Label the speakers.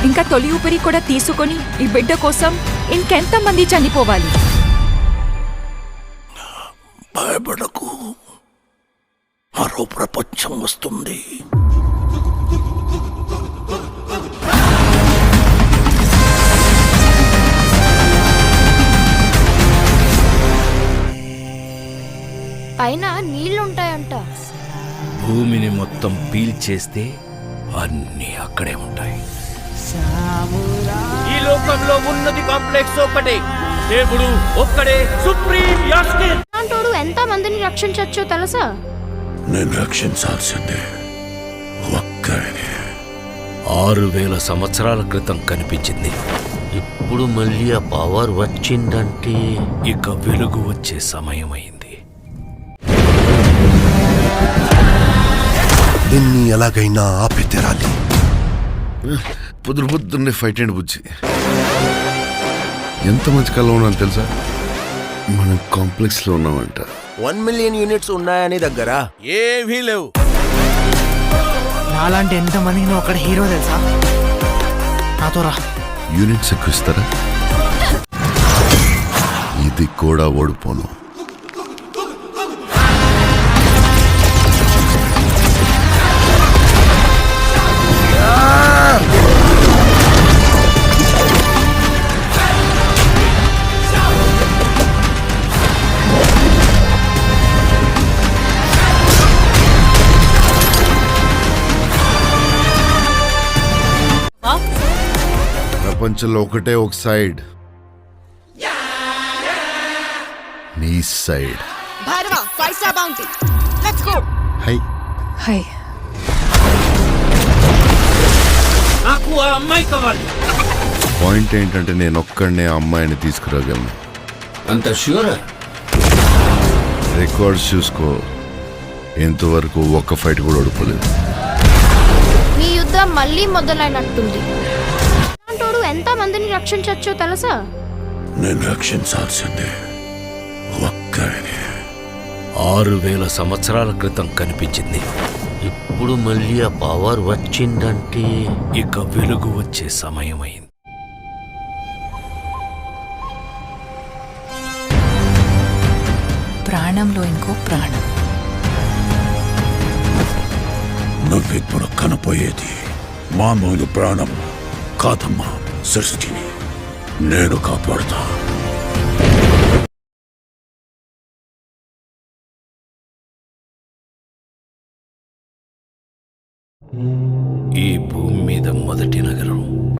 Speaker 1: ఇంకా తొలి ఊపిరి కూడా తీసుకొని ఈ బిడ్డ కోసం ఇంకెంతమంది చనిపోవాలి?
Speaker 2: భయపడకు, మరో ప్రపంచం వస్తుంది.
Speaker 3: పైన నీళ్లుంటాయంట.
Speaker 2: భూమిని మొత్తం పీల్చేస్తే అన్నీ అక్కడే ఉంటాయి.
Speaker 4: ఈ లోకంలో ఉన్నది కాంప్లెక్స్ ఒక్కటే, దేవుడు ఒక్కడే సుప్రీం యాస్కిన్.
Speaker 3: అలాంటోడు ఎంత మందిని రక్షించొచ్చో తెలుసా?
Speaker 2: నేను రక్షించాల్సిందే ఒక్కడే.
Speaker 4: 6000 సంవత్సరాల క్రితం కనిపించింది. ఇప్పుడు మళ్ళీ ఆ పవర్ వచ్చిందంటే
Speaker 2: ఇక వెలుగు వచ్చే సమయమైంది.
Speaker 5: నిన్ని ఎలాగైనా ఆపి తెరాలి.
Speaker 6: పొద్దున్నే ఫైట్ అండి బుజ్జి. ఎంత మంచి కళ ఉన్నాను తెలుసా? మనం కాంప్లెక్స్ లో ఉన్నామంట.
Speaker 5: 1 మిలియన్ యూనిట్స్ ఉన్నాయని దగ్గర
Speaker 2: ఏమీ లేవు.
Speaker 7: నాలాంటి ఎంతమందికి నువ్వు అక్కడ హీరో తెలుసా? నాతో రా.
Speaker 6: యూనిట్స్ ఎక్కువ ఇస్తారా? ఇది కూడా ఓడిపోను. ప్రపంచంలో ఒకటే ఒక సైడ్, నీ సైడ్. హై
Speaker 1: హై,
Speaker 4: నాకు ఆ అమ్మాయి కావాలి.
Speaker 6: పాయింట్ ఏంటంటే నేను ఒక్కడనే ఆ అమ్మాయిని తీసుకురాగలను.
Speaker 4: అంత ష్యూర్?
Speaker 6: రికార్డ్స్ చూసుకో, ఇంతవరకు ఒక్క ఫైట్ కూడా ఓడిపోలేదు.
Speaker 3: మీ యుద్ధం మళ్ళీ మొదలైనట్టుంది. అలాంటోడు ఎంత మందిని రక్షించొచ్చో తెలుసా?
Speaker 2: నేను రక్షించాల్సిందే ఒక్కడే.
Speaker 4: 6000 సంవత్సరాల క్రితం కనిపించింది. ఇప్పుడు మళ్ళీ ఆ పవర్ వచ్చిందంటే
Speaker 2: ఇక వెలుగు వచ్చే సమయమైంది.
Speaker 1: ప్రాణంలో ఇంకో ప్రాణం.
Speaker 2: నువ్విప్పుడు కనపోయేది మామూలు ప్రాణం కాదమ్మా, సృష్టిని నేను కాపాడుతా. ఈ భూమి మీద మొదటి నగరం